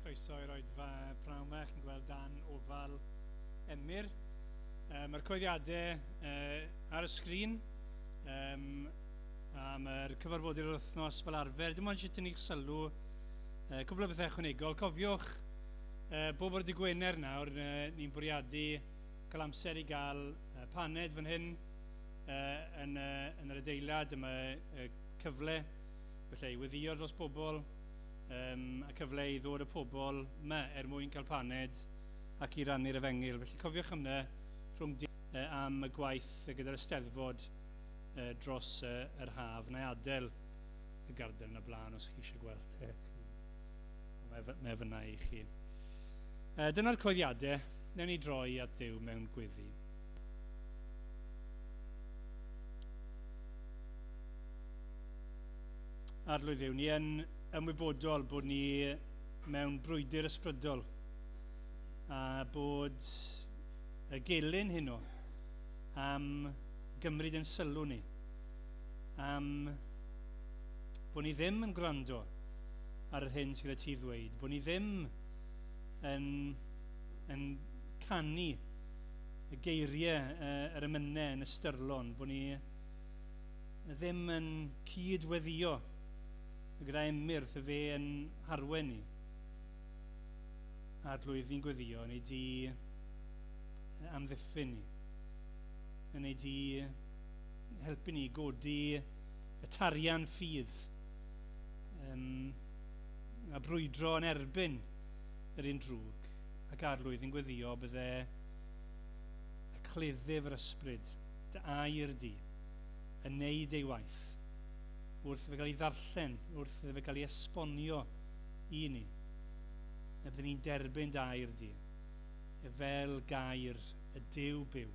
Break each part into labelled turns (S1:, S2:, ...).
S1: Croeso i'r oedfa pnawn 'ma, chi'n gweld dan ofal Emyr. Mae'r coeddiadau ar y sgrin, a mae'r cyfarfodydd yr wythnos fel arfer. Dim ond eisiau tynnu'ch sylw cwbl o bethau ychwanegol. Cofiwch bob o'r dydd Gwener nawr, ni'n bwriadu cael amser i gael paned fan hyn yn yr adeilad. Yma cyfle felly i weddio dros bobl, a cyfle i ddod y pobl yma mwyn cael paned ac i rannu'r efengyl. Felly cofiwch hynny rhwng am y gwaith gyda'r Eisteddfod dros yr haf. Na i adael y gardel yn y blaen os chi eisiau gweld. Mae fyna i chi. Dyna'r coeddiadau. Newn ni droi at Dduw mewn gweddi. Arglwydd Dduw, ni yn ymwybodol bod ni mewn brwydr ysbrydol a bod y gelyn hynno am gymryd yn sylw ni, am bod ni ddim yn gwrando ar yr hyn sydd gyda ti ddweud, bod ni ddim yn canu y geiriau yr emynau yn y styrlon, bod ni ddim yn cydweddio gyda Emyr y fe yn harwen ni. Arglwydd ni'n gweddio, neu di amddiffyn ni, neu di helpu ni godi y tarian ffydd a brwydro yn erbyn yr un drwg. Ac arglwydd ni'n gweddio bydde y cleddyf yr ysbryd, dy air di, yn neud ei waith, wrth fe gael ei ddarllen, wrth fe gael ei esbonio i ni. A byddwn ni'n derbyn dy air di, fel gair y Duw byw,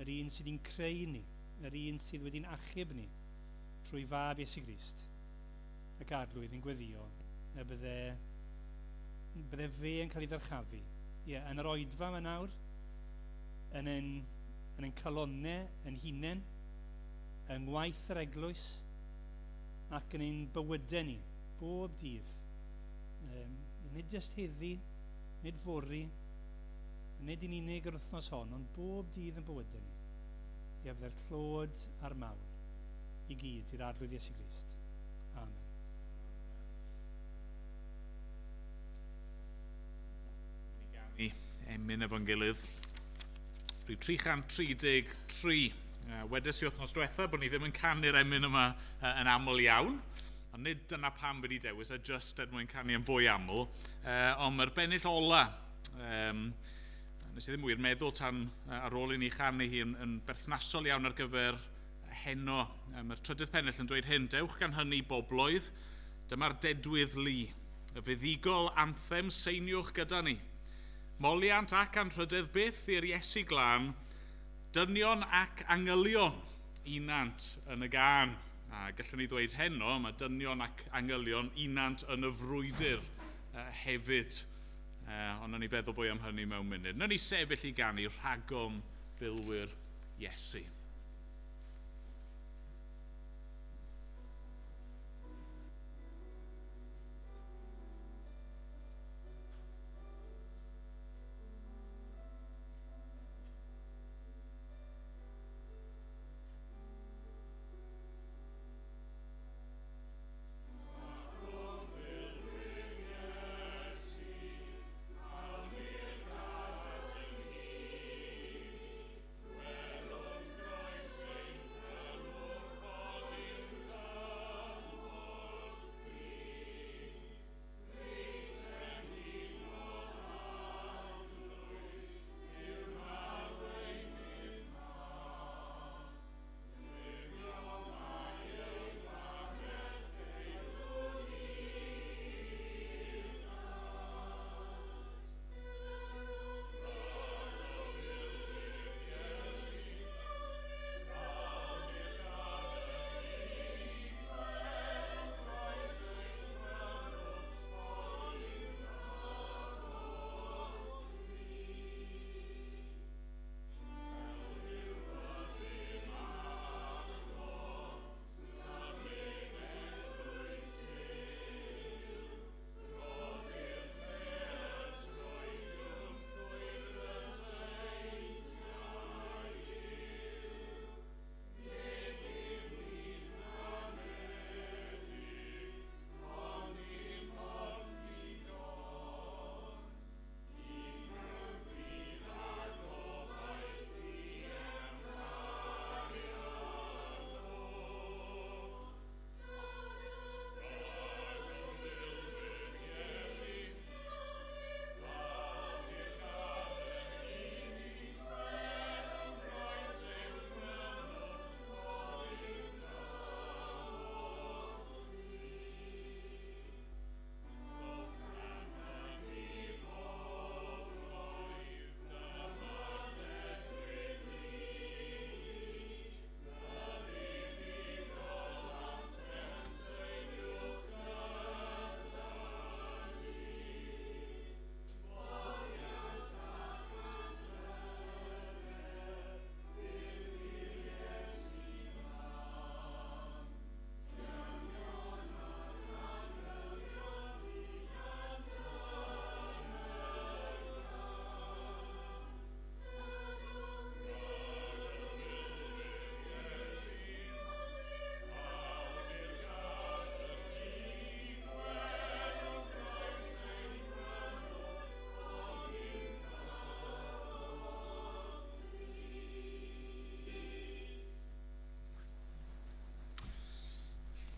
S1: yr un sydd wedi'n creu ni, yr un sydd wedi'n achub ni trwy fab Iesu Grist. Ac arglwydd ni'n gweddio a bydde fe yn cael ei ddyrchafu. Yn yr oedfa yma nawr, yn ein calonnau, yn hunain, yng ngwaith yr eglwys, ac yn ein bywydau ni, bob dydd. Nid jyst heddi, nid fori, nid yn unig yr wythnos hon, ond bob dydd yn bywydau ni. I affer clod a'r mawr i gyd i'r arglwydd Iesu Grist. Amen.
S2: Ni emyn efo'n rhyw 333. Wedes i wythnos diwetha bod ni ddim yn canu'r emyn yma yn aml iawn, a nid dyna pam wedi dewis, a just mwyn canu yn fwy aml, ond mae'r bennill ola, nes i ddim wir meddwl tan ar ôl i ni chanu hi yn berthnasol iawn ar gyfer heno. Mae'r trydydd pennill yn dweud hyn: dewch gan hynny bobloedd, dyma'r dedwydd lu, y fuddigol anthem seiniwch gyda ni. Moliant ac anrhydedd byth i'r Iesu glân, dynion ac angylion unant yn y gân. A gallwn ni ddweud heno, mae dynion ac angylion unant yn y frwydr hefyd. Ond ni feddwl fwy am hynny mewn munud. Nawn ni sefyll i ganu rhagom filwyr Iesu.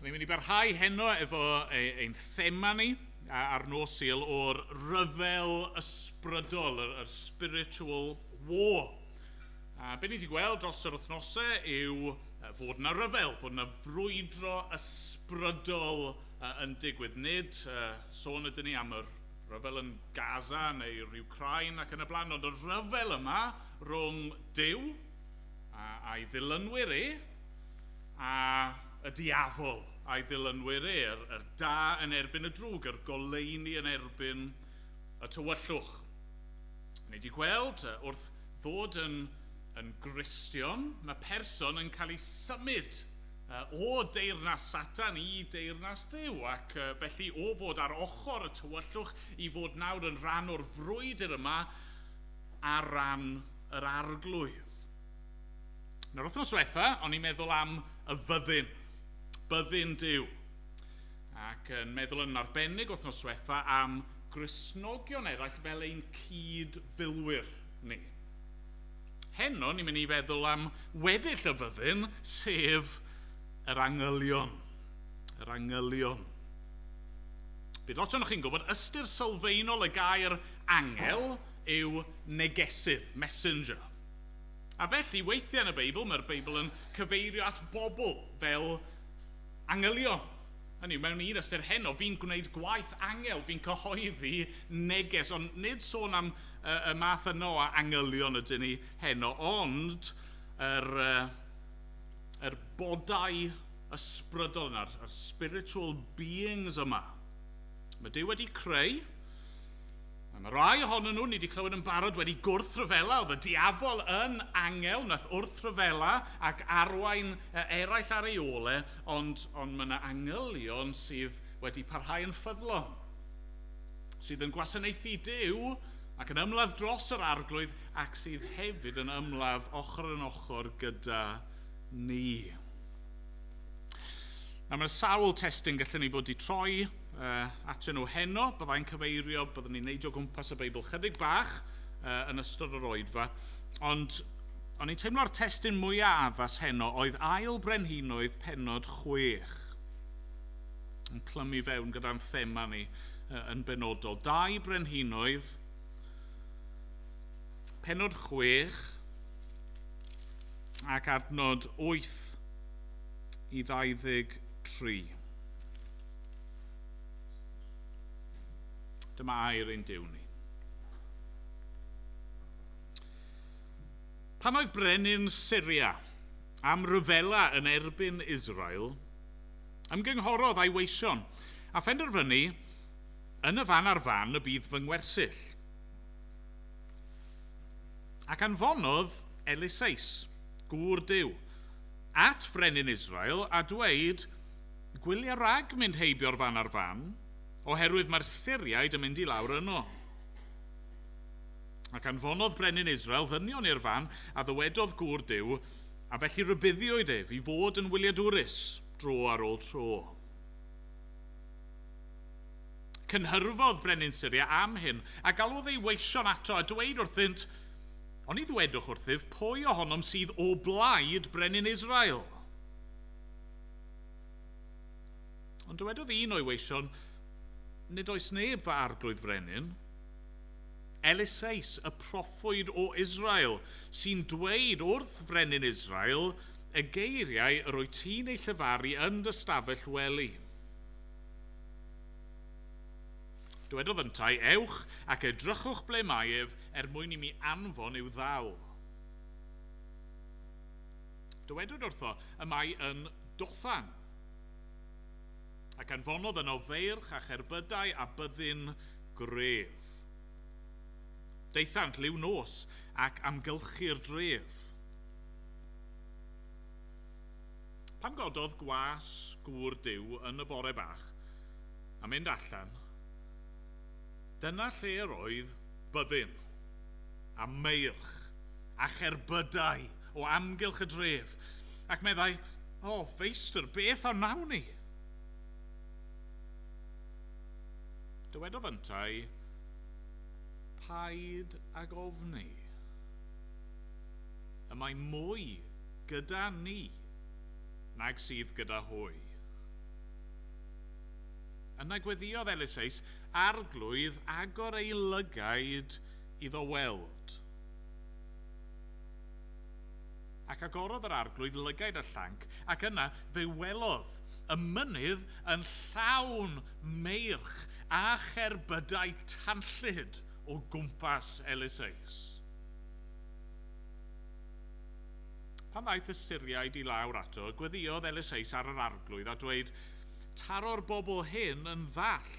S2: Ni'n mynd i barhau heno efo ein thema ni ar Nos Sul o'r ryfel ysbrydol, yr spiritual war. Be ni wedi gweld dros yr wythnosau yw fod yna ryfel, fod yna frwydro ysbrydol yn digwydd. Nid sôn ydyn ni am yr ryfel yn Gaza neu'r Ukraine ac yn y blaen, ond y ryfel yma rhwng Duw a'i ddilynwyr a y diafol a'i ddilynwyr yr da yn erbyn y drwg, yr goleuni yn erbyn y tywyllwch. Ni wedi gweld wrth ddod yn Gristion, mae person yn cael ei symud o deyrnas Satan i deyrnas Dduw, ac felly o fod ar ochr y tywyllwch i fod nawr yn rhan o'r frwydr yma a ran yr arglwydd. Nawr wythnos diwetha, o'n i'n meddwl am y byddin Duw, ac yn meddwl yn arbennig wythnos diwetha am Gristnogion eraill fel ein cyd-filwyr ni. Heno, ni'n mynd i feddwl am weddill y fyddin, sef yr angylion. Yr angylion. Bydd lot o'ch chi'n gwybod, ystyr sylfaenol y gair angel yw negesydd, messenger. A felly, weithiau yn y Beibl, mae'r Beibl yn cyfeirio at bobl fel angylion. Hynny, mewn un ystyr heno, fi'n gwneud gwaith angel, fi'n cyhoeddi neges, ond nid sôn am y math yno o angylion ydyn ni heno, ond yr bodau ysbrydol yna, yr spiritual beings yma. Mae Duw wedi creu. Mae rai ohonyn nhw, ni wedi clywed yn barod, wedi gwrthryfela. Oedd y diafol yn angel, nath wrthryfela ac arwain eraill ar ei ole, ond mae yna angylion sydd wedi parhau yn ffyddlon, sydd yn gwasanaethu Duw ac yn ymladd dros yr arglwydd, ac sydd hefyd yn ymladd ochr yn ochr gyda ni. Nawr mae'n sawl testyn gallwn ni fod i troi atyn nhw heno, byddai'n cyfeirio, byddwn ni'n neidio gwmpas y Beibl chydig bach yn ystod yr oedfa, ond o'n i'n teimlo'r testyn mwyaf addas heno oedd ail Brenhinoedd pennod 6 yn clymu fewn gyda'n thema ni yn benodol. 2 Brenhinoedd pennod 6 ac adnod 8 i 23. Dyma air ein Duw ni. Pan oedd brenin Syria am ryfela yn erbyn Israel, ymgynghorodd a'i weision, a phenderfynu yn y fan ar fan y bydd fy ngwersyll. Ac anfonodd Eliseis, gŵr Duw, at frenin Israel a dweud, gwylia rag mynd heibio'r fan ar fan, oherwydd mae'r Syriaid yn mynd i lawr yno. Ac anfonodd brenin Israel ddynion i'r fan a ddywedodd gŵr Duw, a felly rybuddiwyd ef i fod yn wyliadwrus dro ar ôl tro. Cynhyrfodd brenin Syria am hyn, a galwodd ei weision ato a dweud wrthynt, ond i ddwedwch wrthyf pwy ohonom sydd o blaid brenin Israel. Ond dywedodd un o'i weision, nid oes neb fy arglwydd frenin. Eliseis, y proffwyd o Israel, sy'n dweud wrth frenin Israel y geiriau yr wyt ti'n ei llyfaru yn dy stafell wely. Dywedodd yntai, ewch ac edrychwch ble mae ef mwyn i mi anfon i'w ddal. Dywedwyd wrtho y mae yn Dothan, ac anfonodd yno feirch a cherbydau a byddin gref. Deithant liw nos ac amgylchu'r dref. Pan gododd gwas gŵr Duw yn y bore bach a mynd allan, dyna lle yr oedd byddin a meirch a cherbydau o amgylch y dref, ac meddai, feistr, beth o nawn ni? Dywedodd yntai, paid ag ofni. Y mae mwy gyda ni nag sydd gyda hwy. Yna gweddiodd Elisais arglwydd agor ei lygaid iddo weld. Ac agorodd yr arglwydd lygaid y llanc, ac yna fe welodd y mynydd yn llawn meirch a cherbydau tanllyd o gwmpas Elisais. Pan ddaeth y Syriaid i lawr ato, gweddiodd Elisais ar yr arglwydd a dweud, taro'r bobl hyn yn ddall.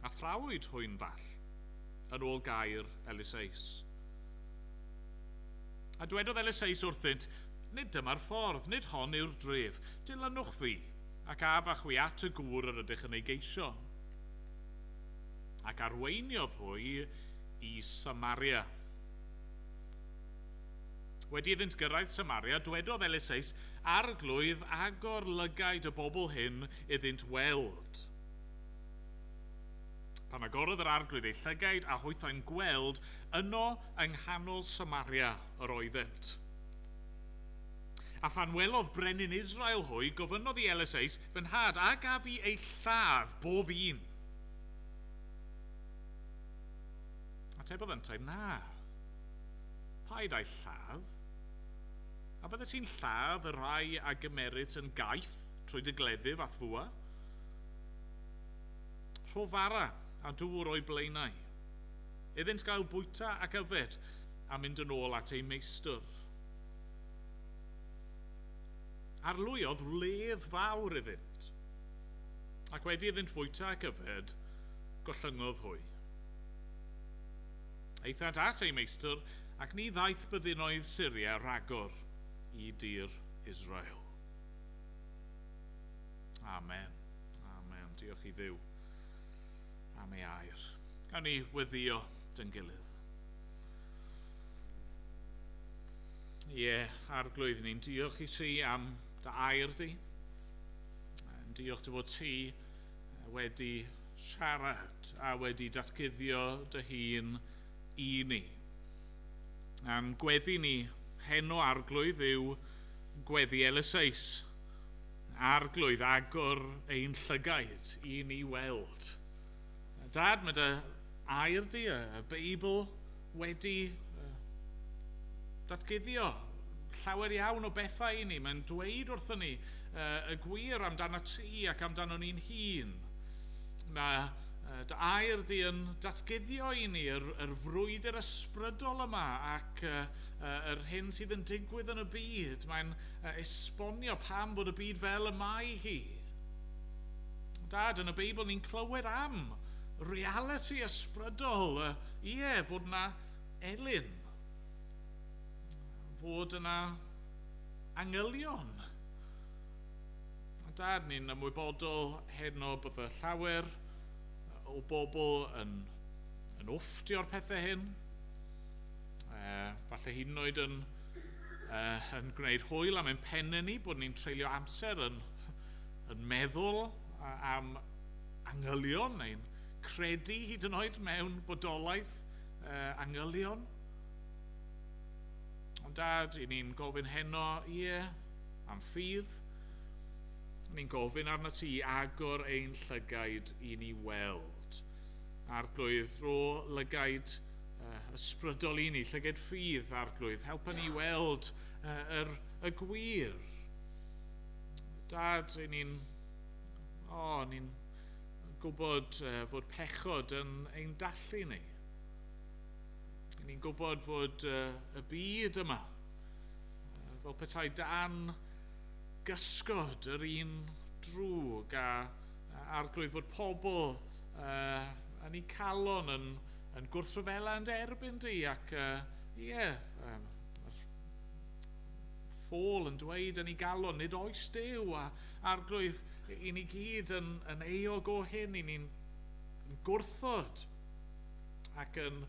S2: A thrawyd hwy'n ddall, yn ôl gair Elisais. A dwedodd Elisais wrthynt, nid dyma'r ffordd, nid hon yw'r dref, dilynwch fi, ac afach wi at y gŵr yr ydych yn ei geisio. Ac arweiniodd hwy i Samaria. Wedi iddynt gyrraedd Samaria, dwedodd Elisais, arglwydd agor lygaid y bobl hyn iddynt weld. Pan agorodd yr arglwydd ei llygaid a hwythau'n gweld, yno yng nghanol Samaria yr oeddynt. A phan welodd brenin Israel hwy, gofynnodd i Elisais, fy nhad, a gaf i ei lladd bob un. Atebodd yntau, na. Paid a'i lladd. A bydde ti'n lladd y rai a gymerit yn gaeth trwy dygleddyf a thwa? Rho fara a dŵr o'i blaenau. Iddynt gael bwyta ac yfed a mynd yn ôl at ei meistr. Arlwyodd wledd fawr iddynt. Ac wedi iddynt fwyta ac yfed, gollyngodd hwy. Eithant at ei meistr ac ni ddaeth byddinoedd Syria ragor i dir Israel. Amen. Amen. Diolch i Dduw am ei air. Gawn ni weddio dyn gilydd. Arglwydd ni'n diolch i ti am dy air di. Diolch dy fod ti wedi siarad a wedi datguddio dy hun i ni. A'n gweddi ni heno arglwydd yw gweddi Elisais. Arglwydd agor ein llygaid i ni weld. Dad, mae dy air di, y Beibl wedi datguddio llawer iawn o bethau i ni. Mae'n dweud wrthyn ni y gwir amdano ti ac amdano ni'n hun. Mae dy air di yn datguddio i ni yr frwydr ysbrydol yma ac yr hyn sydd yn digwydd yn y byd. Mae'n esbonio pam bod y byd fel y mae hi. Dad, yn y Beibl ni'n clywed am reality ysbrydol. Fod yna elyn. Fod yna angylion. Dad, ni'n ymwybodol heno bod y llawer o bobl yn wfftio'r pethau hyn. Falle hyd yn oed yn gwneud hwyl am ein pennau ni bod ni'n treulio amser yn meddwl am angylion neu'n credu hyd yn oed mewn bodolaeth angylion. Ond Dad, i ni'n gofyn heno, am ffydd. Ni'n gofyn arna ti agor ein llygaid i ni weld. Arglwydd ro lygaid ysbrydol i ni, llygad ffydd arglwydd, helpa ni weld y gwir. Dad, ni'n gwybod fod pechod yn ein dallu ni. Ni'n gwybod fod y byd yma, fel petai dan gysgod yr un drwg a arglwydd fod pobl yn ei calon yn gwrthryfela yn derbyn di ac ffôl yn dweud yn ei galon nid oes Duw a arglwydd i ni gyd yn eog o hyn i ni'n gwrthod ac yn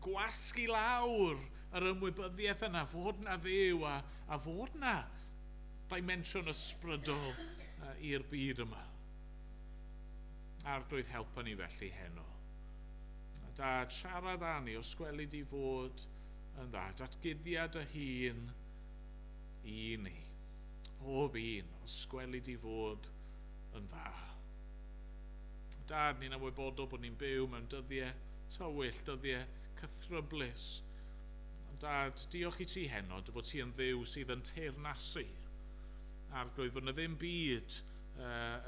S2: gwasgu lawr yr ymwybyddiaeth yna fod na Dduw a fod na dimensiwn ysbrydol i'r byd yma. Arglwydd helpa ni felly heno. Dad, siarad â ni o sgweli di fod yn dda, datguddiad y hun i ni. Pob un o sgweli di fod yn dda. Dad, ni'n ymwybodol bod ni'n byw mewn dyddiau tywyll, dyddiau cythryblus. Dad, diolch I ti heno, dy fod ti yn dduw sydd yn teyrnasu. Arglwydd bod yna ddim byd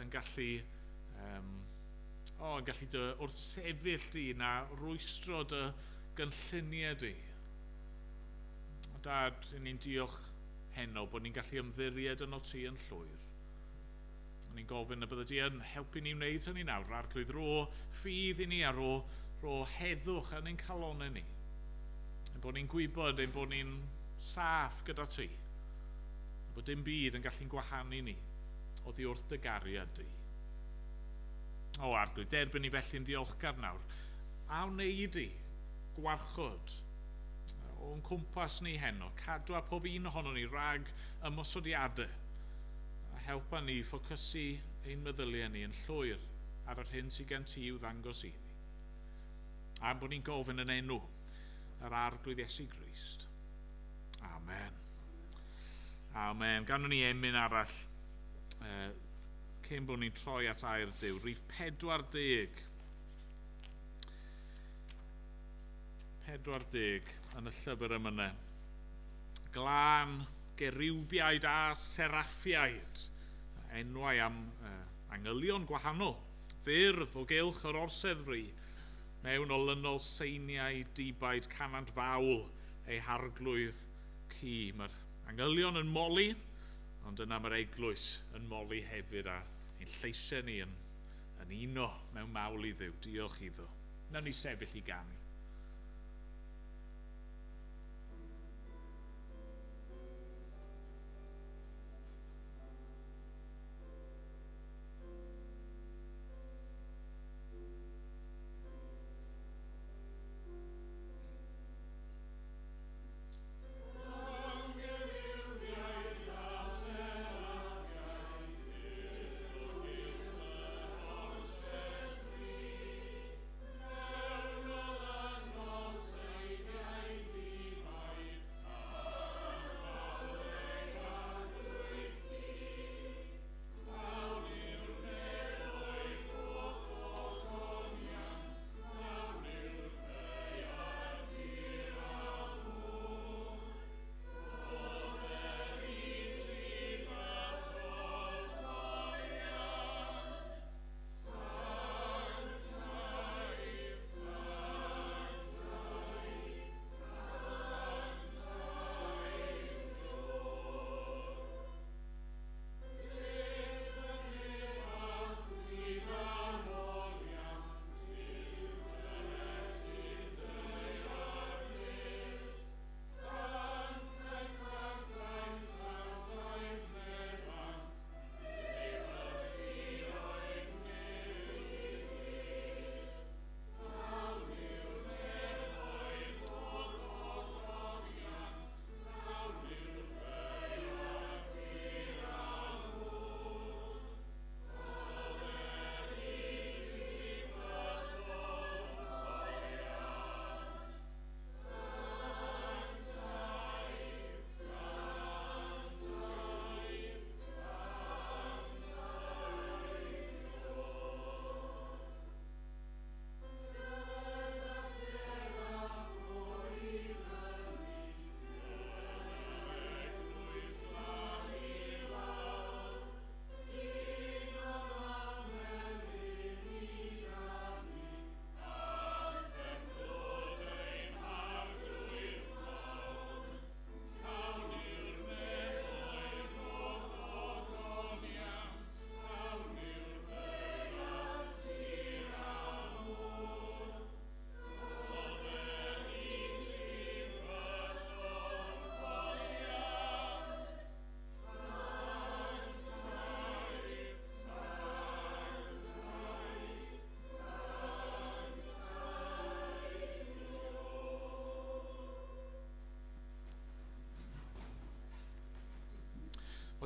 S2: yn gallu dy wrth sefyll di na rwystro dy gynlluniau di. Dad, ni'n diolch heno bod ni'n gallu ymddiried yno ti yn llwyr. Ni'n gofyn y bydde ti yn helpu ni wneud hynny nawr, arglwydd ro ffydd I ni a ro heddwch yn ein calonau ni. Bod ni'n gwybod ein bod ni'n saff gyda ti. Bod dim byd yn gallu'n gwahanu ni oddi wrth dy gariad di. Arglwydd, derbyn ni felly'n ddiolchgar nawr. A wneud I gwarchod o'n cwmpas ni heno, cadwa pob un ohono ni rag ymosodiadau. Helpa ni ffocysu ein meddyliau ni yn llwyr ar yr hyn sydd gen ti i'w ddangos I ni. A bod ni'n gofyn yn enw yr arglwydd Iesu Grist. Amen. Amen. Gan ni emyn arall cyn bod ni'n troi at air Duw. Rhif 40. 40 yn y llyfr yma. Glân, geriwbiaid a seraffiaid. Enwau am angylion gwahanol. Fyrdd o gylch yr orseddfri. Mewn olynol seiniau dibaid canant fawl eu harglwydd ci. Mae'r angylion yn moli, ond yna mae'r eglwys yn moli hefyd a ein lleisiau ni yn uno mewn mawl I Dduw. Diolch iddo. Nawn ni sefyll I ganu.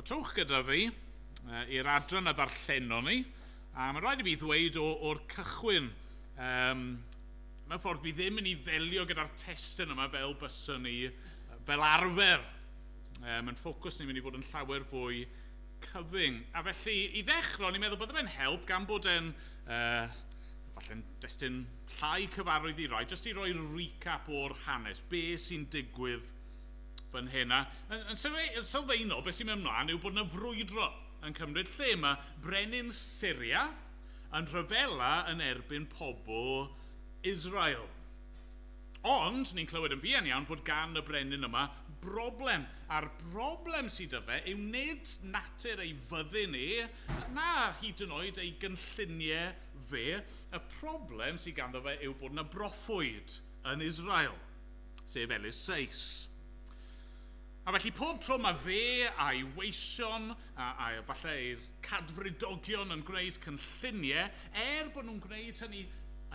S2: Trwch gyda fi i'r adran y ddarllenon ni, a mae'n rhaid I fi ddweud o'r cychwyn, mewn ffordd fi ddim yn I ddelio gyda'r testyn yma fel byswn ni, fel arfer. Mae'n ffocws ni'n mynd I fod yn llawer fwy cyfyng. A felly, i ddechrau, ni'n meddwl bod fe'n help gan bod e'n falle'n destun llai cyfarwydd i roi, jyst i roi recap o'r hanes, be sy'n digwydd fan hyn. Yn sylfaenol, beth sy'n mynd ymlaen yw bod yna frwydro yn cymryd lle. Mae brenin Syria yn rhyfela yn erbyn pobl Israel. Ond, ni'n clywed yn fuan iawn fod gan y brenin yma broblem. A'r broblem sydd â fe yw nid natur ei fyddin na hyd yn oed ei gynlluniau fe. Y problem sydd ganddo fe yw bod yna broffwyd yn Israel, sef Elisseis. A felly pob tro mae fe a'i weision a falle i'r cadfridogion yn gwneud cynlluniau, bod nhw'n gwneud hynny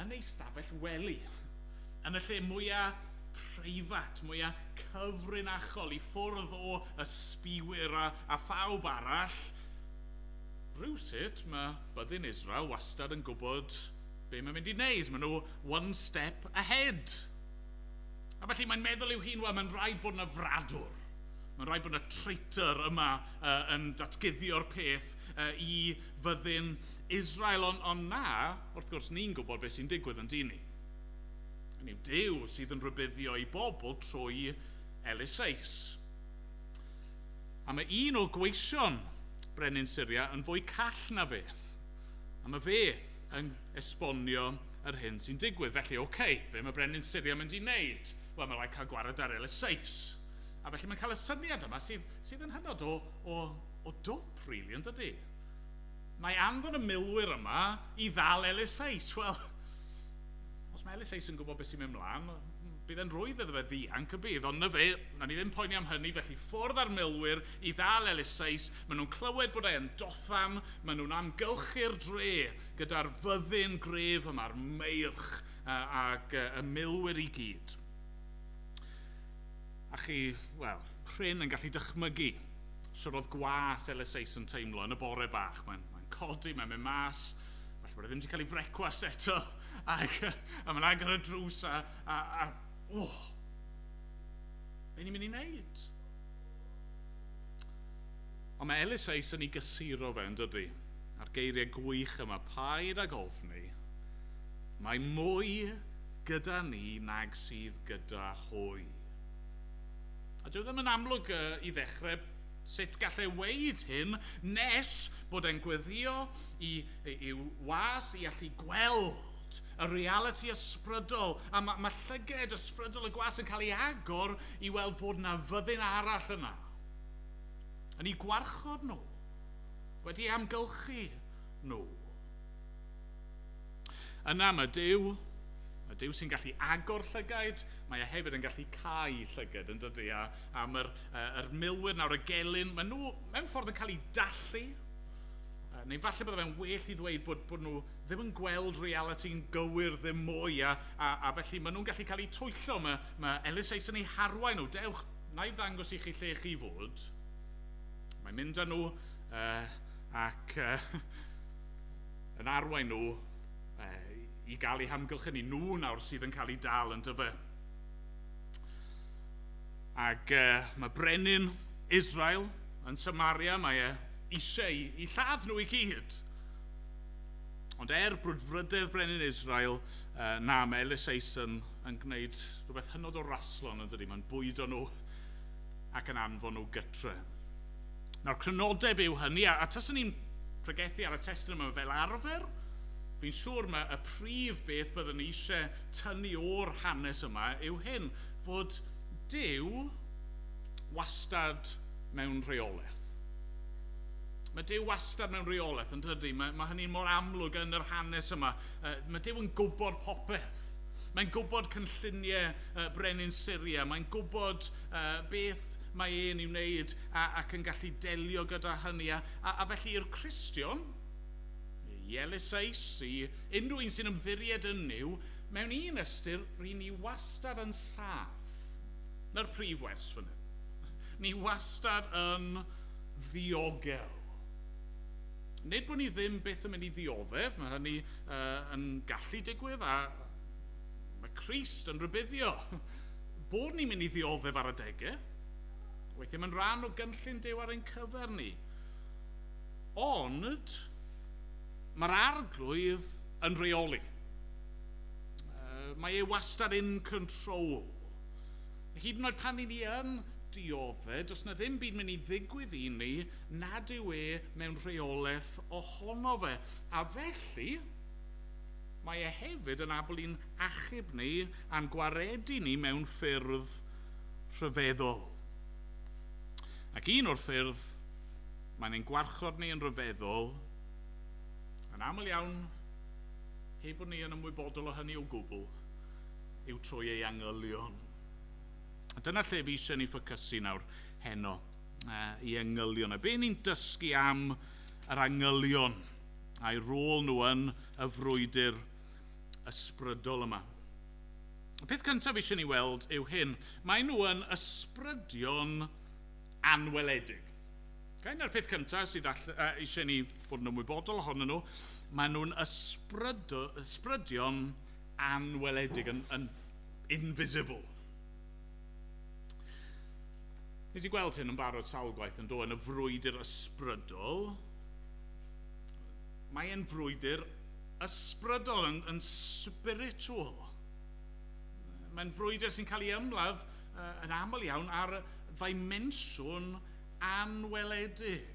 S2: yn ei stafell wely, yn y lle mwyaf preifat, mwyaf cyfrinachol, i ffwrdd o ysbiwyr a phawb arall, rhywsut mae byddin Israel wastad yn gwybod be mae'n mynd i wneud. Maen nhw one step ahead. A felly mae'n meddwl yw hun, mae'n rhaid bod yna fradwr. Mae'n rhaid bod yna traitor yma yn datguddio'r peth i fyddin Israel. Ond na, wrth gwrs, ni'n gwybod beth sy'n digwydd yn dyn ni. Hynny yw Duw sydd yn rybuddio i bobl trwy Elisseis. A mae un o gweision brenin Syria yn fwy call na fe. A mae fe yn esbonio yr hyn sy'n digwydd. Felly, be mae brenin Syria mynd i wneud? Wel, mae rhaid cael gwared ar Elisseis. A felly mae'n cael y syniad yma sydd yn hynod o dwp, rili, yn dydy. Mae anfon y milwyr yma i ddal Elisseis. Wel, os mae Elisseis yn gwybod beth sy'n mynd mlaen, bydd e'n rwydd iddo fe ddianc y bydd, ond na fe, na ni ddim poeni am hynny, felly ffwrdd ar milwyr i ddal Elisseis. Maen nhw'n clywed bod e'n dothan, maen nhw'n amgylchu'r dre gyda'r fyddin gref yma'r meirch ac y milwyr i gyd. A chi, wel, prin yn gallu dychmygu sy'n roedd gwas Elisseis yn teimlo yn y bore bach. Mae'n codi, mae'n mynd mas, felly bod e ddim wedi cael ei frecwast eto, a mae'n agor y drws be ni'n mynd i wneud? Ond mae Elisseis yn ei gysuro fe, yn dydy, a'r geiriau gwych yma, paid ag ofni, mae mwy gyda ni nag sydd gyda hwy. A dyw ddim yn amlwg i ddechrau sut gallai weid hyn nes bod e'n gweddio i'w was i allu gweld y reality ysbrydol. A mae llyged ysbrydol y gwas yn cael ei agor i weld fod yna fyddin arall yna. Yn ei gwarchod nhw, wedi amgylchu nhw. Yna mae Duw sy'n gallu agor llygad, mae e hefyd yn gallu cau llygad, yn dydy, a mae'r milwyr nawr y gelyn, maen nhw mewn ffordd yn cael ei dallu, neu falle bydde fe'n well i ddweud bod nhw ddim yn gweld reality'n gywir ddim mwy, a felly maen nhw'n gallu cael ei twyllo. Mae Elisseis yn ei harwain nhw. Dewch, na i ddangos i chi lle chi fod. Mae'n mynd â nhw ac yn arwain nhw i gael eu hamgylchu ni. Nhw nawr sydd yn cael ei dal yn dyfa. Ac mae brenin Israel yn Samaria, mae eisiau i lladd nhw i gyd. Ond brwdfrydedd brenin Israel, mae Elisseis yn gwneud rhywbeth hynod o raslon, yn dydy. Mae'n bwydo nhw ac yn anfon nhw gytre. Nawr, crynodeb yw hynny, a taswn ni'n pregethu ar y testyn yma fel arfer, fi'n siŵr mae y prif beth byddwn ni eisiau tynnu o'r hanes yma yw hyn, fod Duw wastad mewn reolaeth. Mae Duw wastad mewn reolaeth, yn dydy. Mae hynny'n mor amlwg yn yr hanes yma. Mae Duw yn gwybod popeth. Mae'n gwybod cynlluniau brenin Syria. Mae'n gwybod beth mae e'n i'w wneud ac yn gallu delio gyda hynny. A felly i'r Cristion, i Elisseis, i unrhyw un sy'n ymddiried yn niw, mewn un ystyr, rydyn ni wastad yn saff. Na'r prif wers fan hyn. Ni wastad yn ddiogel. Nid bod ni ddim beth yn mynd i ddioddef, mae hynny yn gallu digwydd, a mae Crist yn rybuddio bod ni'n mynd i ddioddef ar y degau. Weithio mae'n rhan o gynllun Duw ar ein cyfer ni. Ond, mae'r arglwydd yn reoli. Mae e wastad in control. Hyd yn oed pan i ni yn dioddef, does na ddim byd mynd i ddigwydd i ni nad yw e mewn rheolaeth ohono fe. A felly, mae e hefyd yn abl i'n achub ni a'n gwaredu ni mewn ffyrdd rhyfeddol. Ac un o'r ffyrdd mae'n ein gwarchod ni yn rhyfeddol, yn aml iawn, heb bod ni yn ymwybodol o hynny o gwbl, yw trwy ei angylion. A dyna lle fi eisiau ni ffocysu nawr heno, i angylion. A be ni'n dysgu am yr angylion a'i rôl nhw yn y frwydr ysbrydol yma. Y peth cyntaf fi eisiau ni weld yw hyn. Mae nhw yn ysbrydion anweledig. Na'r peth cyntaf sydd eisiau ni bod yn ymwybodol ohonyn nhw, mae nhw'n ysbrydion anweledig, yn invisible. Ni wedi gweld hyn yn barod sawl gwaith yn dod yn y frwydr ysbrydol. Mae'n frwydr ysbrydol, yn spiritual. Mae'n frwydr sy'n cael ei ymladd yn aml iawn ar ddimensiwn anweledig.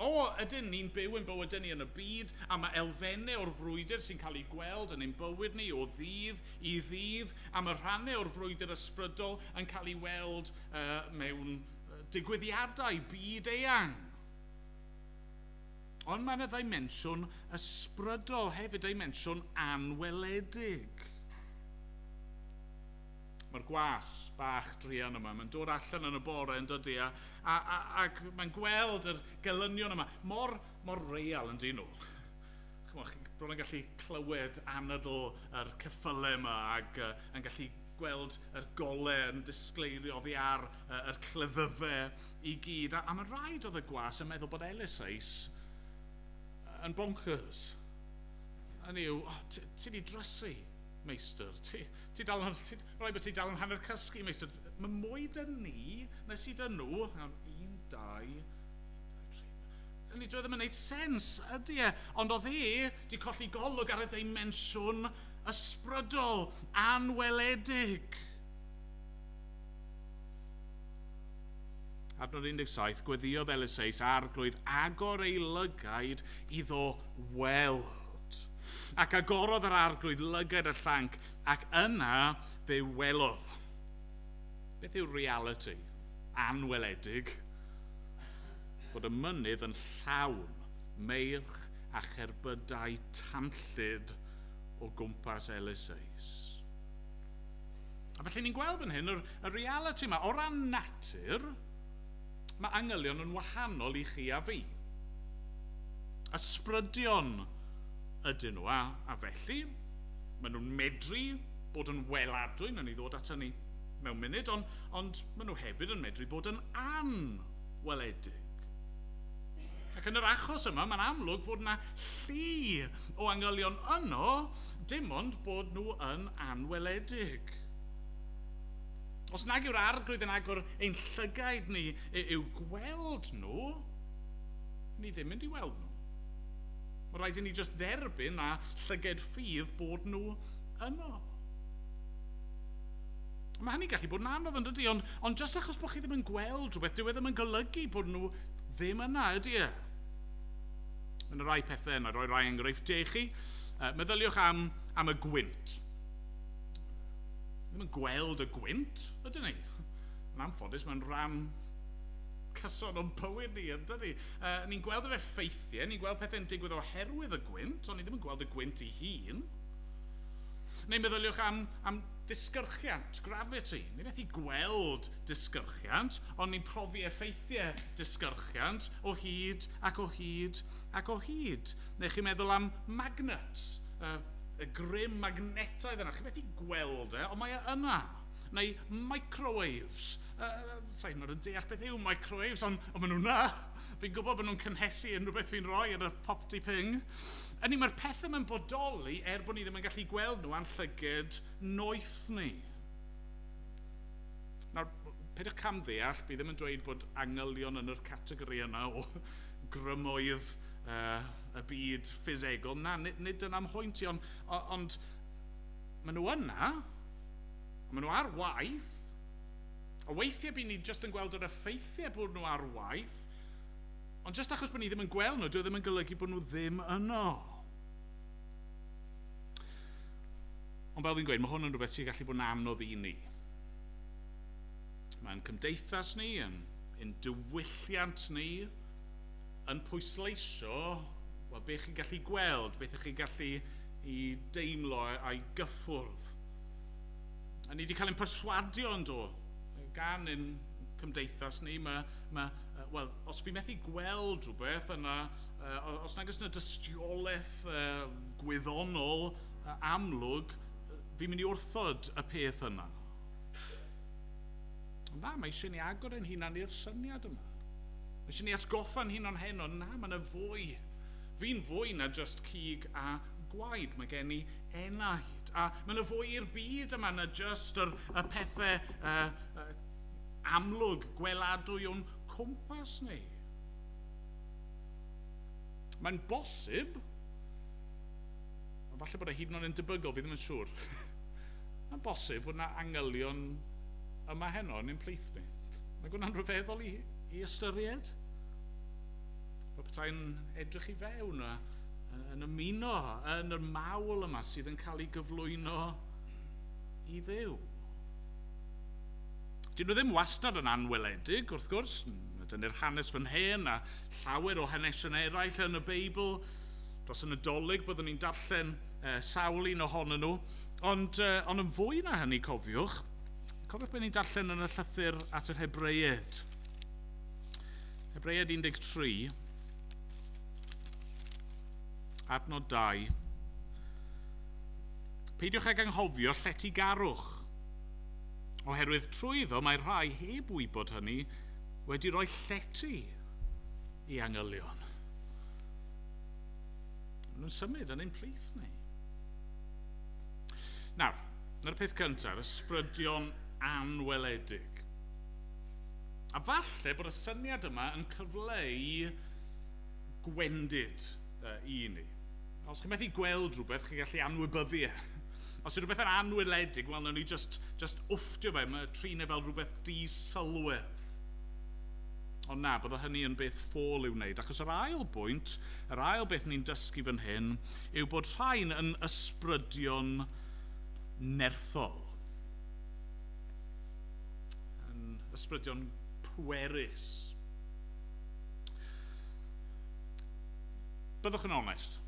S2: Ydyn ni'n byw yn bywydau ni yn y byd, a mae elfennau o'r frwydr sy'n cael ei gweld yn ein bywyd ni o ddydd i ddydd, a mae rhannau o'r frwydr ysbrydol yn cael ei weld mewn digwyddiadau byd eang. Ond mae yna ddimensiwn ysbrydol, hefyd ddimensiwn anweledig. Mae'r gwas bach druan yma, mae'n dod allan yn y bore yn dydy, ac mae'n gweld yr gelynion yma mor real yn dyn nhw. Chi bron yn gallu clywed anadl yr ceffylau yma ac yn gallu gweld yr golau yn disgleirio oddi ar yr clyddydau i gyd. A mae'n rhaid oedd y gwas yn meddwl bod Elisais yn bonkers. Hynny yw, ti di drysu, meistr. Rhaid bod ti dal yn hanner cysgu, meistr. Mae mwy dyn ni, nes i dyn nhw, 1, 2, 3. Hynny dwi ddim yn gwneud sens, ydy e. Ond oedd di colli golwg ar y dimensiwn ysbrydol, anweledig. Adnod 17, gweddiodd Elisais arglwydd agor ei lygaid iddo weld. Ac agorodd yr arglwydd lygaid y llanc, ac yna fe welodd. Beth yw reality? Anweledig. Bod y mynydd yn llawn meirch a cherbydau tanllyd o gwmpas Elisais. A felly ni'n gweld fan hyn y reality yma. O ran natur, mae angylion yn wahanol i chi a fi. Ysbrydion ydyn nhw, a felly maen nhw'n medru bod yn weladwy, na ni ddod at hynny mewn munud, ond maen nhw hefyd yn medru bod yn anweledig. Ac yn yr achos yma, mae'n amlwg fod yna llu o angylion yno, dim ond bod nhw yn anweledig. Os nag yw'r arglwydd yn agor ein llygaid ni i'w gweld nhw, ni ddim mynd i weld nhw. Mae rhaid i ni just dderbyn a llyged ffydd bod nhw yno. Mae hynny'n gallu bod yn anodd yn dydy, ond just achos bod chi ddim yn gweld rhywbeth, dyw e ddim yn golygu bod nhw ddim yna, ydy e? Yn y rai pethau yna, roi rai enghreifftiau i chi. Meddyliwch am y gwynt. Ddim yn gweld y gwynt, ydyn ni? Yn anffodus, mae'n rhan cyson o'n bywyd ni, yndyn ni? Ni'n gweld yr effeithiau, ni'n gweld pethau'n digwydd oherwydd y gwynt, ond ni ddim yn gweld y gwynt ei hun. Neu meddyliwch am disgyrchiant, gravity. Ni methu gweld disgyrchiant, ond ni'n profi effeithiau disgyrchiant o hyd ac o hyd ac o hyd. Neu chi'n meddwl am magnets, y grym magnetaidd yna. Chi'n methu gweld ond mae yna. Neu microwaves. Sa'n nhw'n deall beth yw microwaves, ond maen nhw'n na. Fi'n gwybod bod nhw'n cynhesu unrhyw beth fi'n rhoi yn y popty ping. Yni mae'r pethau yn bodoli bod ni ddim yn gallu gweld nhw a'n llyged noeth ni. Nawr, peidiwch cam ddeall, fi ddim yn dweud bod angylion yn yr categori yna o grymoedd y byd ffisegol. Na, nid dyna'n mhwynt i, ond maen nhw yna, maen nhw ar waith, a weithiau bydd ni jyst yn gweld yr effeithiau bod nhw ar waith, ond jyst achos bod ni ddim yn gweld nhw, dwi ddim yn golygu bod nhw ddim yno. Ond fel fi'n gweud, mae hwn yn rhywbeth sy'n gallu bod yn anodd i ni. Mae'n cymdeithas ni, yn diwylliant ni, yn pwysleisio beth chi'n gallu gweld, beth chi'n gallu i deimlo a'i gyffwrdd. A ni wedi cael ein perswadio yn do, gan ein cymdeithas ni, wel, os fi methu gweld rhywbeth yna, os nag oes yna dystiolaeth gwyddonol amlwg, fi'n mynd i wrthod y peth yna. Ond na, mae eisiau ni agor ein hunan i'r syniad yma. Mae eisiau ni atgoffa'n hunan heno, na, mae yna fwy. Fi'n fwy na just cig a gwaed, mae gen i enaid. A mae yna fwy i'r byd yma na just y pethau amlwg, gweladwy o'n cwmpas ni. Mae'n bosib, falle bod y hyd yn oed yn debygol, fi ddim yn siŵr. Mae'n bosib bod yna angylion yma heno yn ein plith ni. Mae hwnna'n rhyfeddol i ystyried. Bod petai'n edrych i fewn, yn ymuno, yn yr mawl yma sydd yn cael ei gyflwyno i ddew. Dyn nhw ddim wastad yn anweledig, wrth gwrs. Dyna'r hanes fan hyn a llawer o hanesion eraill yn y Beibl. Dros y Nadolig byddwn ni'n darllen sawl un ohonyn nhw. Ond yn fwy na hynny, cofiwch beth ni'n darllen yn y llythyr at yr Hebreaid. Hebreaid 13, adnod 2. Peidiwch ag anghofio lletygarwch, oherwydd trwyddo mae rhai heb wybod hynny wedi rhoi llety i angylion. Maen nhw'n symud yn ein plith ni. Nawr, na'r peth cyntaf, ysbrydion anweledig. A falle bod y syniad yma yn cyfleu gwendid i ni. Os chi'n methu gweld rhywbeth, chi'n gallu anwybyddu e. Os yw rhywbeth yn anweledig, wel, nawn ni just wfftio fe, mae trin e fel rhywbeth di-sylwedd. Ond na, bydde hynny yn beth ffôl i'w wneud, achos yr ail beth ni'n dysgu fan hyn, yw bod rhain yn ysbrydion nerthol. Yn ysbrydion pwerus. Byddwch yn onest,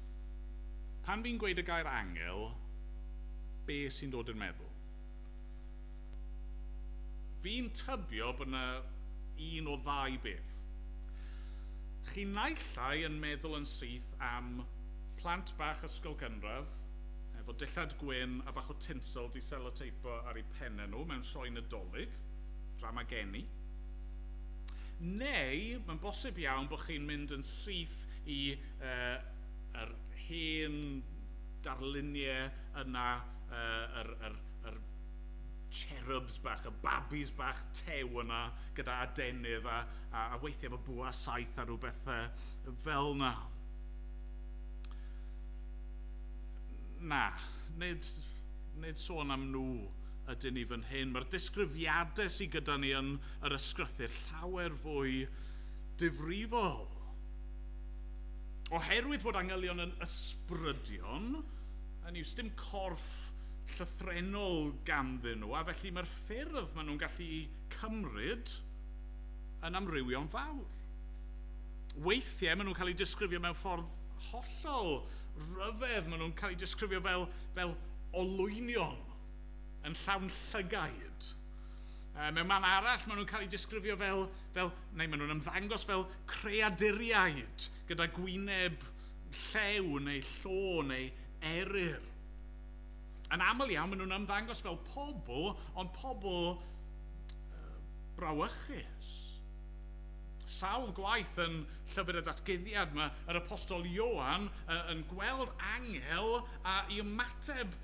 S2: pan fi'n gweud y gair angel, be sy'n dod i'r meddwl? Fi'n tybio bod yna un o ddau beth. Chi naill yn meddwl yn syth am plant bach ysgol cynradd, efo dillad gwyn a bach o tinsel di seloteipo ar eu pennau nhw mewn sioe Nadolig, drama geni. Neu, mae'n bosib iawn bod chi'n mynd yn syth i yr hen darluniau yna, yr cherubs bach, y babis bach tew yna, gyda adenydd a weithiau efo bwa saith a rhywbeth fel yna. Na, nid sôn am nhw ydyn ni fan hyn. Mae'r disgrifiadau sydd gyda ni yn yr ysgrythyr llawer fwy difrifol. Oherwydd fod angylion yn ysbrydion, hynny yw, sdim corff llythrenol ganddyn nhw, a felly mae'r ffyrdd maen nhw'n gallu cymryd yn amrywio'n fawr. Weithiau maen nhw'n cael eu disgrifio mewn ffordd hollol ryfedd, maen nhw'n cael eu disgrifio fel olwynion yn llawn llygaid. Mewn man arall, maen nhw'n cael eu disgrifio neu maen nhw'n ymddangos fel creaduriaid, gyda gwyneb llew neu llo neu eryr. Yn aml iawn, maen nhw'n ymddangos fel pobl, ond pobl brawychus. Sawl gwaith yn llyfr y datguddiad, mae yr apostol Ioan yn gweld angel a i ymateb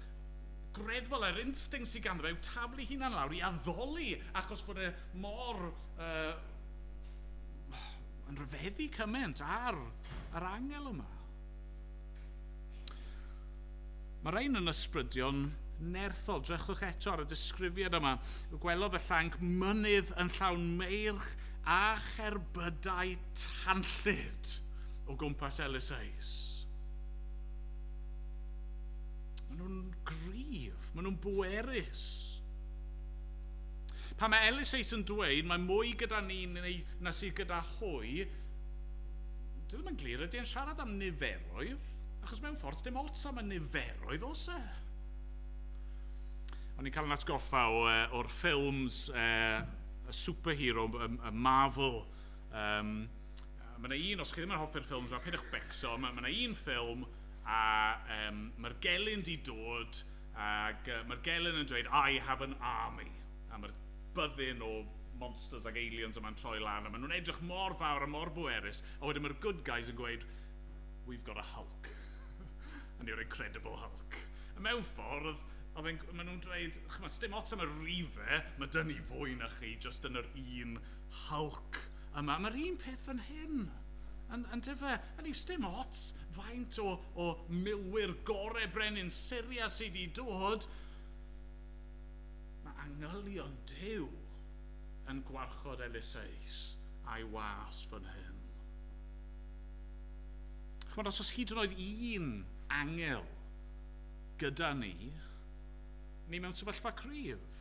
S2: greddfol yr instinct sydd ganddo fe yw taflu hunan lawr i addoli achos bod e mor yn rhyfeddu cymaint ar yr angel yma. Mae rhain yn ysbrydion nerthol. Drychwch eto ar y disgrifiad yma. Gwelodd y llanc mynydd yn llawn meirch a cherbydau tanllyd o gwmpas Elis. Maen nhw'n gryf, maen nhw'n bwerus. Pan mae Elis yn dweud, mae mwy gyda ni na sydd gyda hwy, dwi ddim yn glir, ydy e'n siarad am niferoedd, achos mewn ffordd, dim ots am y niferoedd os e. O'n i'n cael yn atgoffa o'r ffilms y superhero, y Marvel. Mae yna un, os chi ddim yn hoffi'r ffilms, peidiwch becso, mae yna un ffilm a mae'r gelyn di dod ac mae'r gelyn yn dweud, I have an army. A mae'r byddin o monsters ac aliens yma'n troi lan a maen nhw'n edrych mor fawr a mor bwerus a wedyn mae'r good guys yn gweud we've got a Hulk and you're incredible Hulk a mewn ffordd maen nhw'n dweud sdim ots am y rifau mae dyn ni fwy na chi just yn yr un Hulk yma mae'r un peth fan hyn yn dyfa yn yw sdim ots faint o milwyr gore brenin Syria sydd wedi dod angylion Duw yn gwarchod Elis a'i was fan hyn. Chymod, os hyd yn oed un angel gyda ni mewn sefyllfa cryf.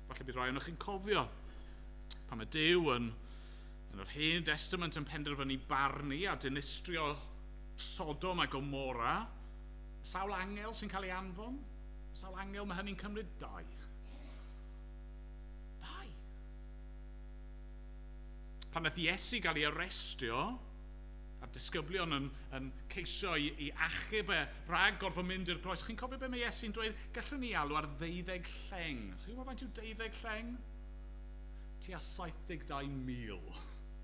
S2: Falle bydd rai o'ch chi'n cofio pan mae Duw yn yr Hen Testament yn penderfynu barnu a dinistrio Sodom a Gomorra, sawl angel sy'n cael ei anfon? Sawl angel mae hynny'n cymryd? 2. 2. Pan nath Iesu gael ei arestio, a'r disgyblion yn ceisio i achub rhag gorfod mynd i'r groes. Chi'n cofio be mae Iesu'n dweud? Gallwn ni alw ar 12 lleng. Chi'n gwybod faint yw 12 lleng? Tua 72,000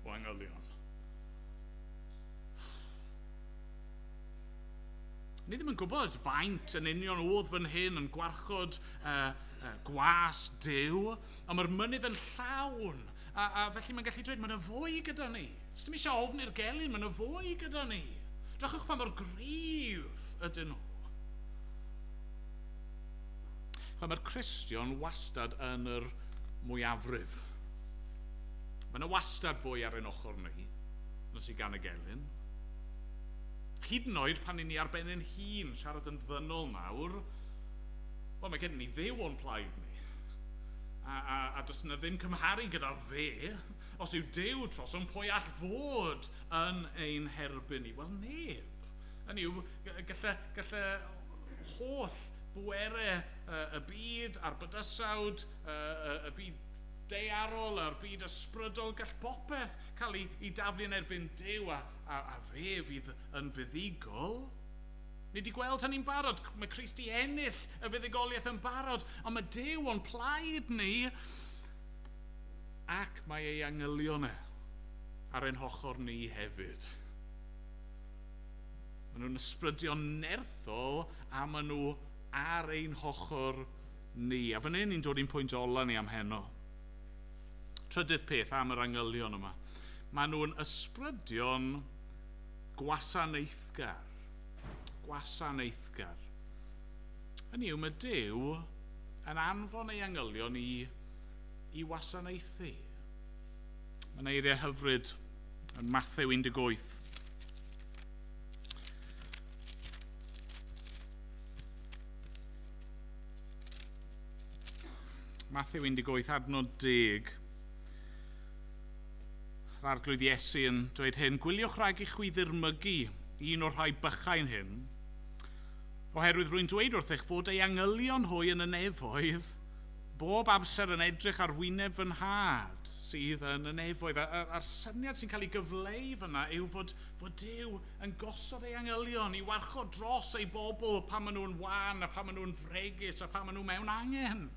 S2: o angylion. Ni ddim yn gwybod faint yn union oedd fan hyn yn gwarchod gwas Duw, ond mae'r mynydd yn llawn, a felly mae'n gallu dweud, mae'n fwy gyda ni. Os dim eisiau ofn i'r gelyn, mae'n fwy gyda ni. Drychwch pa mor gryf ydyn nhw. Mae'r Cristion wastad yn yr mwyafrif. Mae'n wastad fwy ar ein ochr ni, na sydd gan y gelyn. Hyd yn oed pan ni'n arbenn yn hun siarad yn ddynol nawr, wel mae gen ni Dduw o'n plaid ni. A does yna ddim cymharu gyda'r fe, os yw Duw tros o'n pwy all fod yn ein herbyn ni. Wel neb. Hynny yw, gallai holl bwerau y byd a'r bydysawd, y byd daearol a'r byd ysbrydol, gall popeth cael ei daflu yn erbyn Duw a fe fydd yn fuddigol. Ni wedi gweld hynny'n barod, mae Crist i ennill y fuddigoliaeth yn barod, ond mae Duw o'n plaid ni ac mae ei angylion ar ein hochr ni hefyd. Maen nhw'n ysbrydion nerthol a maen nhw ar ein hochr ni. A fan hyn ni'n dod i'n pwynt ola ni am heno. Trydydd peth am yr angylion yma. Maen nhw'n ysbrydion gwasanaethgar. Gwasanaethgar. Hynny yw, mae Duw yn anfon ei angylion i wasanaethu. Mae'n eiriau hyfryd yn Mathew 18. Mathew 18, adnod 10. Yr arglwydd Iesu yn dweud hyn, gwyliwch rhag i chwi ddirmygu un o'r rhai bychain hyn, oherwydd rwy'n dweud wrth eich fod ei angylion hwy yn y nefoedd, bob amser yn edrych ar wyneb fy nhad sydd yn y nefoedd. A'r syniad sy'n cael ei gyfleu fyna yw fod Duw yn gosod ei angylion i warchod dros ei bobl pan maen nhw'n wan a pan maen nhw'n fregus a pan maen nhw mewn angen.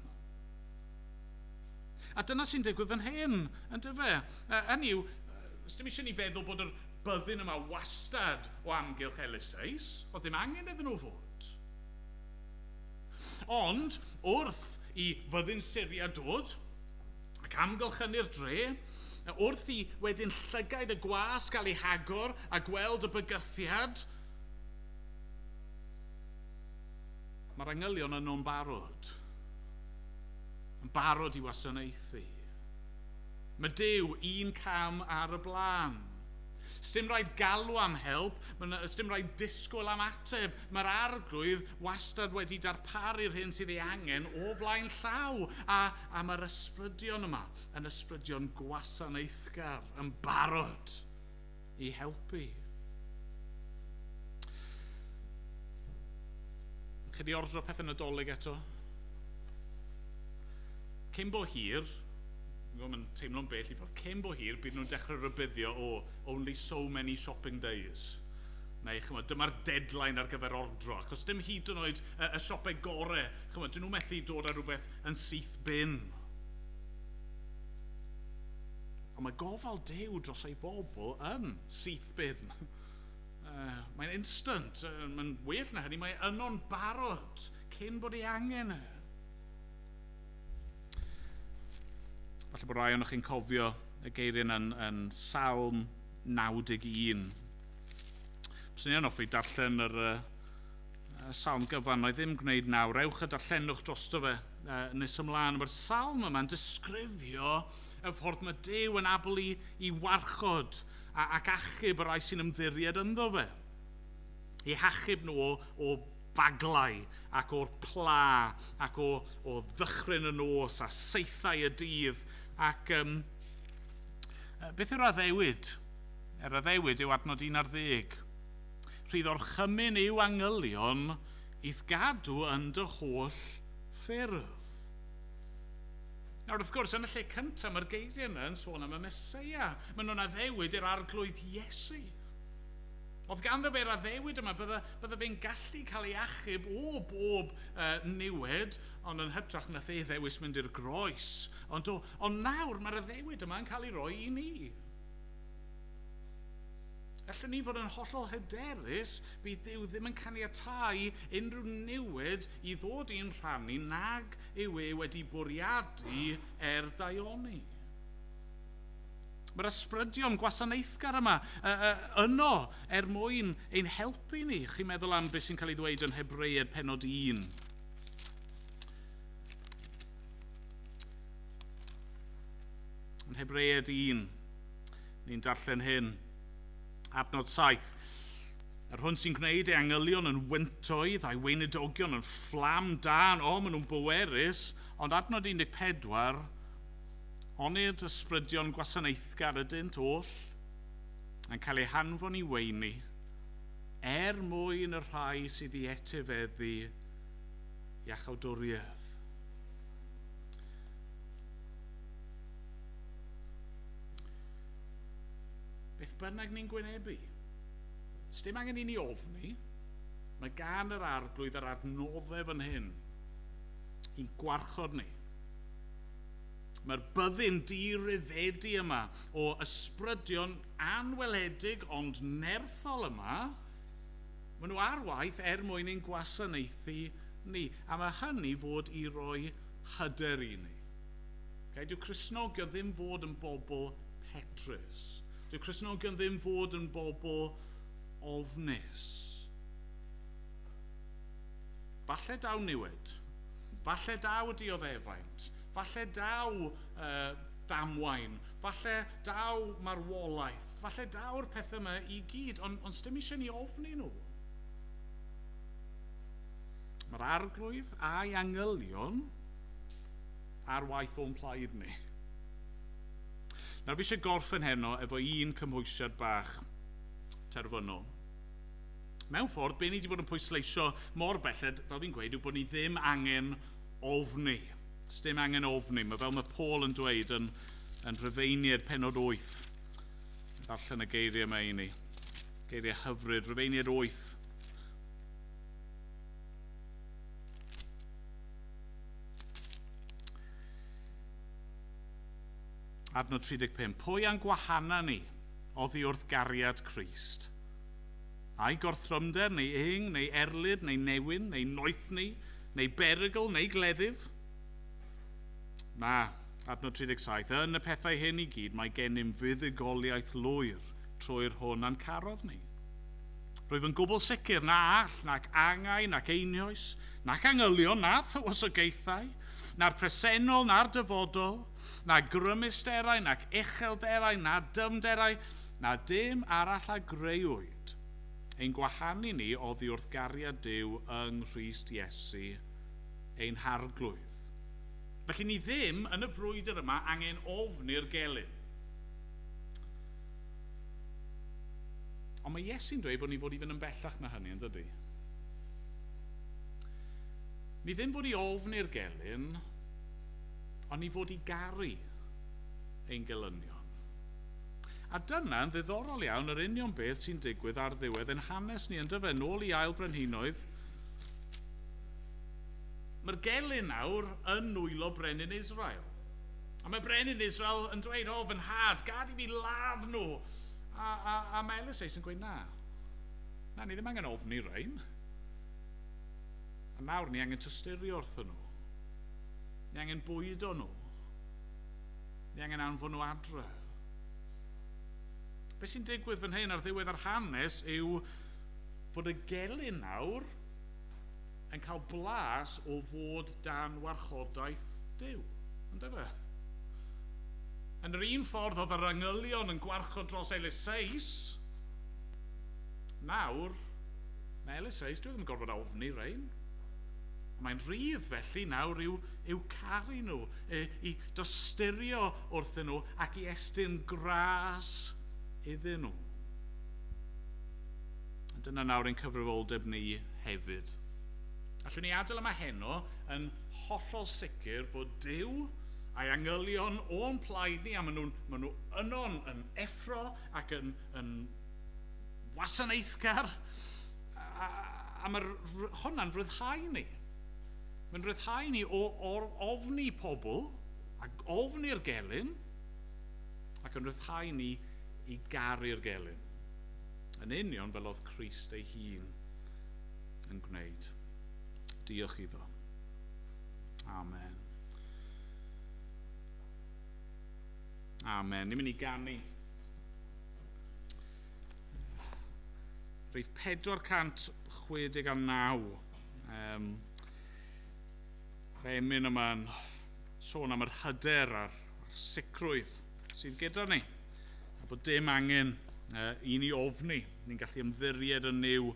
S2: A dyna sy'n digwydd fan hyn, yn dyfe. Hynny yw, os dim eisiau ni feddwl bod yr byddin yma wastad o amgylch Elis, o ddim angen iddyn nhw fod. Ond, wrth i fyddin Syria dod, ac amgylchynu'r dre, Wrth i wedyn llygaid y gwas gael ei hagor a gweld y bygythiad, mae'r angylion yno'n barod. Yn barod i wasanaethu. Mae Duw un cam ar y blaen. Sdim rhaid galw am help, sdim rhaid disgwyl am ateb. Mae'r arglwydd wastad wedi darparu'r hyn sydd ei angen o flaen llaw. A mae'r ysbrydion yma yn ysbrydion gwasanaethgar, yn barod i helpu. Chi di ordro pethau nadolig eto? Cyn bo hir, mae'n teimlo'n bell i ffordd, cyn bo hir bydd nhw'n dechrau rybuddio only so many shopping days. Neu, dyma'r deadline ar gyfer ordro, achos dim hyd yn oed y siopau gorau. Dyn nhw'n methu dod â rhywbeth yn syth bin. Ond mae gofal Duw dros ei bobl yn syth bin. Mae'n instant, mae'n well na hynny, mae yno'n barod cyn bod ei angen e. Falle bod rai o'ch chi'n cofio y geiriau yn Salm 91. Sy'n i'n offi darllen yr Salm gyfan, oedd ddim gwneud nawr. Ewch a darllenwch drosto fe nes ymlaen. Mae'r Salm yma'n disgrifio y ffordd mae Duw yn abl i warchod ac achub y rai sy'n ymddiried ynddo fe. I hachub nhw o baglau ac o'r pla ac o ddychryn y nos a seithau y dydd. Ac beth yw'r addewid? Yr addewid yw adnod 11. Rhydd o'r chymyn yw angylion i'th gadw yn dy holl ffyrdd. Nawr wrth gwrs, yn y lle cyntaf, mae'r geiriau yna yn sôn am y Meseia. Mae nhw'n addewid i'r arglwydd Iesu. Oedd ganddo fe'r addewid yma, bydde fe'n gallu cael ei achub o bob niwed, ond yn hytrach na the ddewis mynd i'r groes. Ond nawr mae'r addewid yma yn cael ei roi i ni. Allwn ni fod yn hollol hyderus bydd Duw ddim yn caniatáu unrhyw niwed i ddod i'n rhannu nag yw wedi bwriadu daioni. Mae'r ysbrydion gwasanaethgar yma yno mwyn ein helpu ni. Chi'n meddwl am beth sy'n cael ei ddweud yn Hebreaid pennod 1. Yn Hebreaid 1, ni'n darllen hyn. Adnod 7. Yr hwn sy'n gwneud ei angylion yn wyntoedd a'i weinidogion yn fflam dan. Maen nhw'n bwerus. Ond adnod 14, onid ysbrydion gwasanaethgar ydynt oll yn cael ei hanfon i weini mwyn y rhai sydd i etifeddu iachawdwriaeth. Beth bynnag ni'n gwynebu, sdim angen i ni ofni, mae gan yr arglwydd yr adnoddau fan hyn i'n gwarchod ni. Mae'r byddin di-ryddedi yma o ysbrydion anweledig ond nerthol yma, maen nhw ar waith mwyn ein gwasanaethu ni. A mae hynny fod i roi hyder i ni. Dyw Cristnogion ddim fod yn bobl petrus. Dyw Cristnogion ddim fod yn bobl ofnus. Falle daw niwed. Falle daw dioddefaint. Falle daw ddamwain, falle daw marwolaeth, falle daw'r pethau yma i gyd, ond sdim eisiau ni ofni nhw. Mae'r arglwydd a'i angylion ar waith o'n plaid ni. Nawr fi eisiau gorffen heno efo un cymhwysiad bach terfynol. Mewn ffordd, be ni wedi bod yn pwysleisio mor belled, fel fi'n gweud, yw bod ni ddim angen ofni. Dim angen ofni. Mae fel mae Paul yn dweud yn Rhufeiniaid pennod 8. Darllen y geiriau yma i ni. Geiriau hyfryd, Rhufeiniaid 8. Adnod 35. Pwy a'n gwahana ni oddi wrth gariad Crist? A'i gorthrymder, neu ing, neu erlyd, neu newyn, neu noethni, neu berygl, neu gleddyf? Na, Adnod 37, yn y pethau hyn i gyd, mae gennym fuddugoliaeth lwyr trwy'r hwn a'n carodd ni. Rwyf yn gwbl sicr na all, nac angau, nac einioes, nac angylion, na thywysogaethau, na'r presennol, na'r dyfodol, na grymusterau, nac uchelderau, na dymderau, na dim arall a greuwyd. Ein gwahanu ni oddi wrth gariad Duw yng Nghrist Iesu, ein harglwydd. Felly ni ddim yn y frwydr yma angen ofni'r gelyn. Ond mae Iesu'n dweud bod ni fod i fynd yn bellach na hynny, yn dydy? Ni ddim fod i ofni'r gelyn, ond ni fod i garu ein gelynion. A dyna'n ddiddorol iawn yr union beth sy'n digwydd ar ddiwedd yn hanes ni yn dyfod nôl i ail Brenhinoedd. Mae'r gelyn nawr yn nwylo brenin Israel. A mae brenin Israel yn dweud, o, fy nhad, gad i fi ladd nhw. A mae Elis yn gweud, na, ni ddim angen ofni rhain. A nawr ni angen tysturio wrthyn nhw. Ni angen bwydo nhw. Ni angen anfon nhw adre. Be sy'n digwydd fan hyn ar ddiwedd yr hanes yw fod y gelyn nawr yn cael blas o fod dan warchodaeth Duw. Ynddo fe? Yn yr un ffordd oedd yr angylion yn gwarchod dros Eliseis, nawr, mae Eliseis, dwi ddim yn gorfod ofni rhain. Mae'n rhydd felly nawr i'w caru nhw, i dostyrio wrthyn nhw ac i estyn gras iddyn nhw. Dyna nawr ein cyfrifoldeb ni hefyd. Allwn ni adael yma heno yn hollol sicr fod Duw a'i angylion o'n plaid ni, a maen nhw yno'n yn effro ac yn wasanaethgar, a mae hwnna'n ryddhau ni. Mae'n ryddhau ni o'r ofni pobl, ac ofni'r gelyn, ac yn ryddhau ni i garu'r gelyn. Yn union fel oedd Crist ei hun yn gwneud. Diolch iddo. Amen. Amen. Ni'n mynd i ganu. Rhif 469. Emyn yma'n sôn am yr hyder a'r sicrwydd sydd gyda ni. A bod dim angen i ni ofni. Ni'n gallu ymddiried yn niw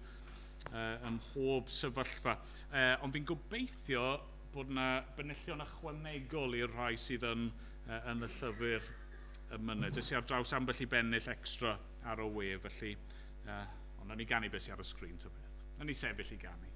S2: ym mhob sefyllfa. Ond fi'n gobeithio bod yna benillion ychwanegol i'r rhai sydd yn y llyfr y myned. Ys i ar draws ambell i bennill extra ar y we, felly ond na ni ganu beth sydd ar y sgrin ta beth. Na ni sefyll i ganu.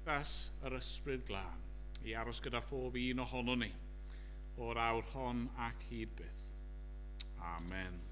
S2: cefnogaeth yr ysbryd glân i aros gyda phob un ohono ni o'r awr hon ac hyd byth. Amen.